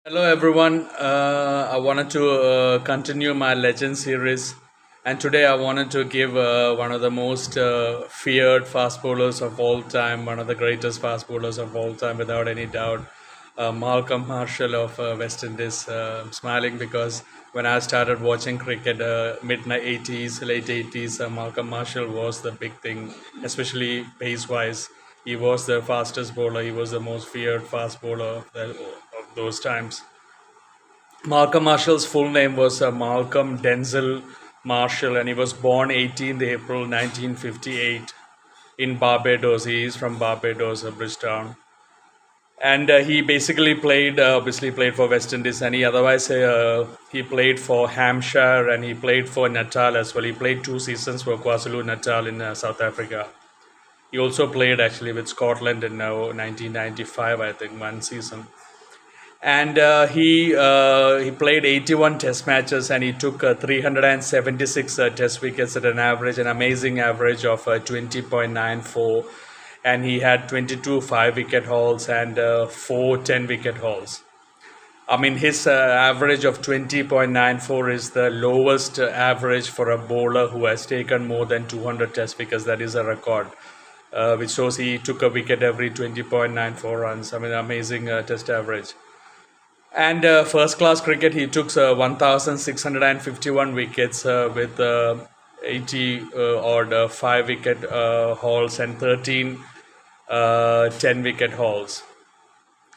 Hello everyone. I wanted to continue my legend series, and today I wanted to give one of the most feared fast bowlers of all time, one of the greatest fast bowlers of all time, without any doubt, Malcolm Marshall of West Indies. I'm smiling because when I started watching cricket, mid 80s, late 80s, Malcolm Marshall was the big thing, especially pace wise. He was the fastest bowler. He was the most feared fast bowler of those times. Malcolm Marshall's full name was Malcolm Denzel Marshall, and he was born 18th April 1958 in Barbados. He is from Barbados, Bridgetown. And he basically played, obviously played for West Indies, and he played for Hampshire, and he played for Natal as well. He played 2 seasons for KwaZulu Natal in South Africa. He also played actually with Scotland in 1995, I think, 1 season. And he played 81 test matches, and he took 376 test wickets at an amazing average of 20.94, and he had 22 5 wicket hauls and 4 10 wicket hauls. I mean, his average of 20.94 is the lowest average for a bowler who has taken more than 200 test wickets. That is a record, which shows he took a wicket every 20.94 runs. I mean, amazing test average. And first class cricket, he took 1,651 wickets with 80 odd 5 wicket hauls and 13 10 wicket hauls.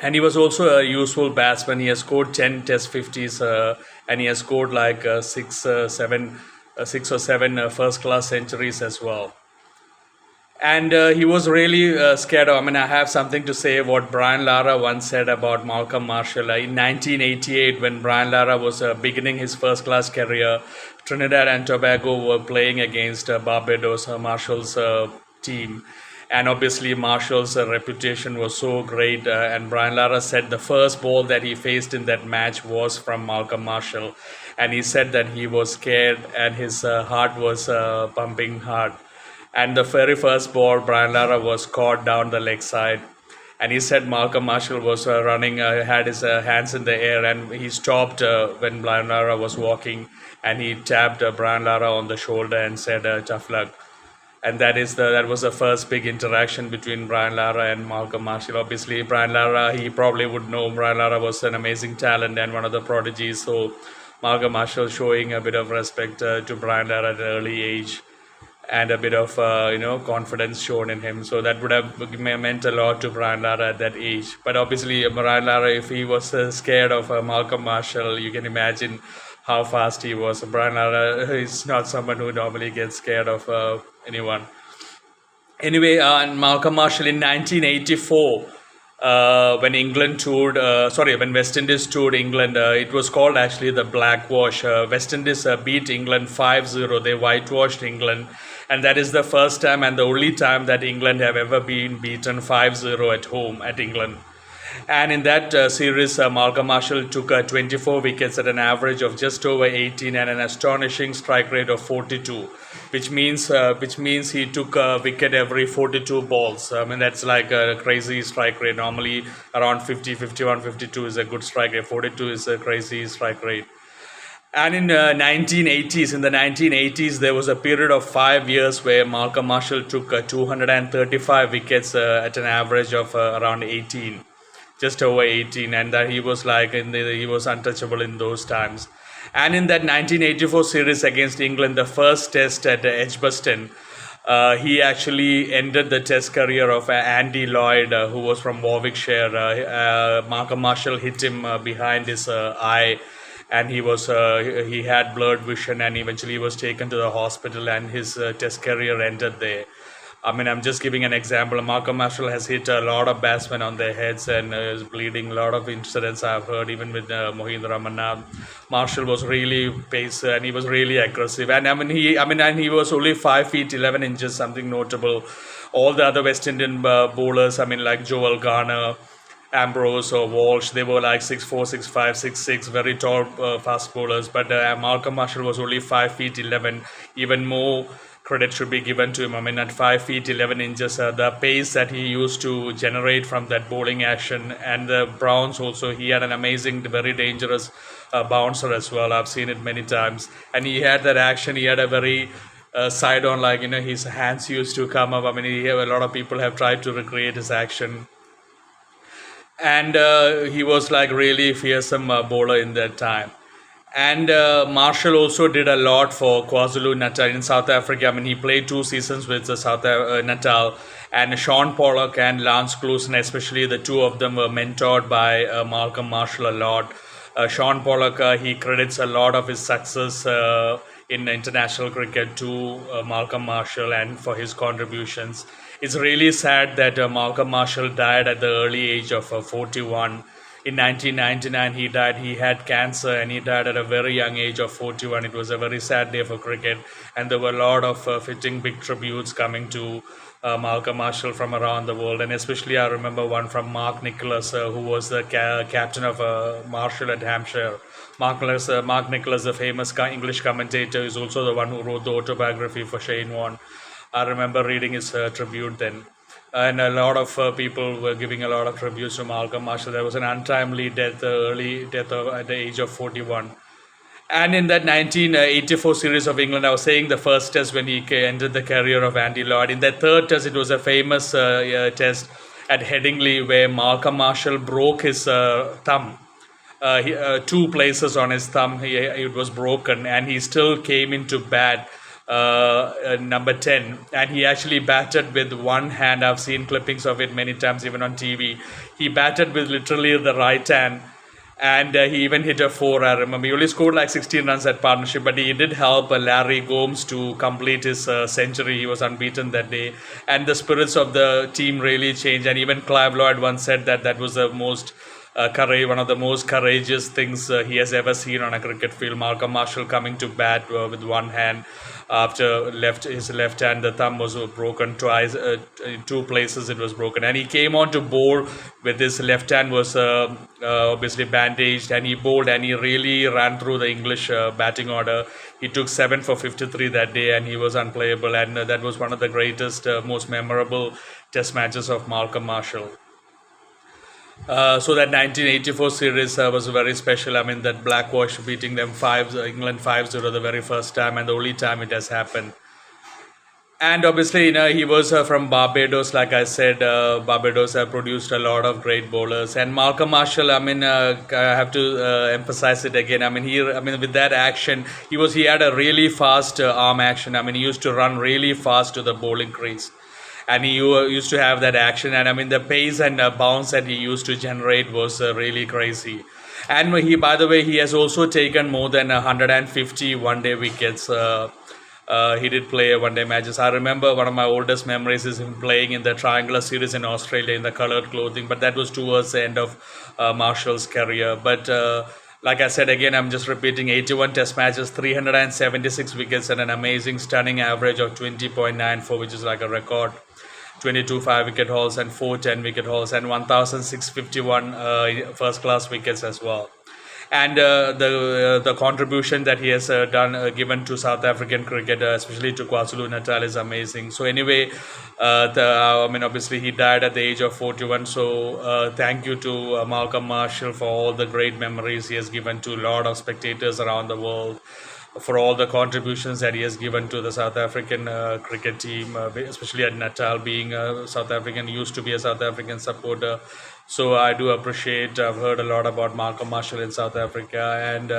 And he was also a useful batsman. He has scored 10 test 50s, and he has scored like 6 or 7 first class centuries as well. And he was really scared of. I mean, I have something to say what Brian Lara once said about Malcolm Marshall. In 1988, when Brian Lara was beginning his first class career, Trinidad and Tobago were playing against Barbados, Marshall's team. And obviously, Marshall's reputation was so great. And Brian Lara said the first ball that he faced in that match was from Malcolm Marshall. And he said that he was scared and his heart was pumping hard. And the very first ball, Brian Lara was caught down the leg side. And he said Malcolm Marshall was running, had his hands in the air, and he stopped when Brian Lara was walking, and he tapped Brian Lara on the shoulder and said, "Tough luck." And that was the first big interaction between Brian Lara and Malcolm Marshall. Obviously, Brian Lara, he probably would know Brian Lara was an amazing talent and one of the prodigies. So Malcolm Marshall showing a bit of respect to Brian Lara at an early age, and a bit of confidence shown in him. So that would have meant a lot to Brian Lara at that age. But obviously, Brian Lara, if he was scared of Malcolm Marshall, you can imagine how fast he was. Brian Lara is not someone who normally gets scared of anyone. Anyway, and Malcolm Marshall in 1984, when West Indies toured England, it was called actually the Blackwash. West Indies beat England 5-0. They whitewashed England, and that is the first time and the only time that England have ever been beaten 5-0 at home at England. And in that series, Malcolm Marshall took 24 wickets at an average of just over 18 and an astonishing strike rate of 42, which means he took a wicket every 42 balls. I mean, that's like a crazy strike rate. Normally, around 50, 51, 52 is a good strike rate. 42 is a crazy strike rate. And in the 1980s, there was a period of 5 years where Malcolm Marshall took 235 wickets at an average of around 18, just over 18, and that he was he was untouchable in those times. And in that 1984 series against England, the first test at Edgbaston, he actually ended the test career of Andy Lloyd, who was from Warwickshire. Malcolm Marshall hit him behind his eye, and he had blurred vision, and eventually he was taken to the hospital, and his test career ended there. I mean, I'm just giving an example. Malcolm Marshall has hit a lot of batsmen on their heads and is bleeding. A lot of incidents I've heard, even with Moheen Ramanna. Marshall was really pace and he was really aggressive. And and he was only 5 feet 11 inches, something notable. All the other West Indian bowlers, like Joel Garner, Ambrose or Walsh, they were like 6'4", 6'5", 6'6", very tall fast bowlers. But Malcolm Marshall was only 5 feet 11, even more credit should be given to him. I mean, at 5 feet 11 inches, the pace that he used to generate from that bowling action, and the Browns also, he had an amazing, very dangerous bouncer as well. I've seen it many times, and he had that action. He had a very side on, like, his hands used to come up. I mean, a lot of people have tried to recreate his action, and he was like really fearsome bowler in that time. And Marshall also did a lot for KwaZulu Natal in South Africa. I mean, he played 2 seasons with the Natal, and Sean Pollock and Lance Klusen, especially the two of them, were mentored by Malcolm Marshall a lot. Sean Pollock, he credits a lot of his success in international cricket to Malcolm Marshall and for his contributions. It's really sad that Malcolm Marshall died at the early age of 41. In 1999, he died. He had cancer and he died at a very young age of 41. It was a very sad day for cricket, and there were a lot of fitting big tributes coming to Malcolm Marshall from around the world. And especially, I remember one from Mark Nicholas, who was the captain of Marshall at Hampshire. Mark Nicholas, the famous English commentator, is also the one who wrote the autobiography for Shane Warne. I remember reading his tribute then. And a lot of people were giving a lot of tributes to Malcolm Marshall. There was an untimely death, early death at the age of 41. And in that 1984 series of England, I was saying the first test when he ended the career of Andy Lloyd. In that third test, it was a famous test at Headingley where Malcolm Marshall broke his thumb. 2 places on his thumb, it was broken, and he still came into bat. Number 10, and he actually batted with one hand. I've seen clippings of it many times, even on TV. He batted with literally the right hand, and he even hit a 4. I remember he only scored like 16 runs at partnership, but he did help Larry Gomes to complete his century. He was unbeaten that day, and the spirits of the team really changed. And even Clive Lloyd once said that that was the most one of the most courageous things he has ever seen on a cricket field. Malcolm Marshall coming to bat with one hand after his left hand, the thumb was broken twice. In 2 places it was broken, and he came on to bowl with his left hand was obviously bandaged, and he bowled and he really ran through the English batting order. He took 7 for 53 that day, and he was unplayable, and that was one of the greatest, most memorable test matches of Malcolm Marshall. So that 1984 series was very special. I mean, that Blackwash beating them England 5-0 the very first time, and the only time it has happened. And obviously, he was from Barbados. Like I said, Barbados have produced a lot of great bowlers. And Malcolm Marshall, I mean, I have to emphasize it again. I mean, with that action, he had a really fast arm action. I mean, he used to run really fast to the bowling crease, and he used to have that action. And I mean, the pace and bounce that he used to generate was really crazy. And by the way, he has also taken more than 150 one-day wickets. He did play one-day matches. I remember one of my oldest memories is him playing in the Triangular Series in Australia in the coloured clothing, but that was towards the end of Marshall's career. But like I said, again, I'm just repeating, 81 test matches, 376 wickets, and an amazing, stunning average of 20.94, which is like a record. 22 5-wicket hauls and 4 10-wicket hauls, and 1,651 first-class wickets as well. And the contribution that he has given to South African cricket, especially to KwaZulu Natal, is amazing. So anyway, I mean, obviously he died at the age of 41. So thank you to Malcolm Marshall for all the great memories he has given to a lot of spectators around the world, for all the contributions that he has given to the South African cricket team, especially at Natal, being a South African, used to be a South African supporter. So I do appreciate, I've heard a lot about Malcolm Marshall in South Africa, and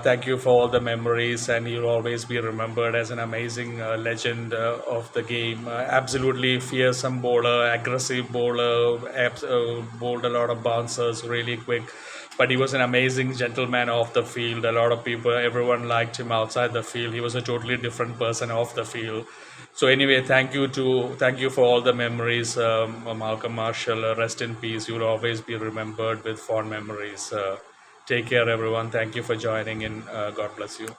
thank you for all the memories, and he'll always be remembered as an amazing legend of the game. Absolutely fearsome bowler, aggressive bowler, bowled a lot of bouncers, really quick. But he was an amazing gentleman off the field. A lot of people, everyone liked him outside the field. He was a totally different person off the field. So anyway, thank you for all the memories, Malcolm Marshall. Rest in peace. You will always be remembered with fond memories. Take care, everyone. Thank you for joining in. God bless you.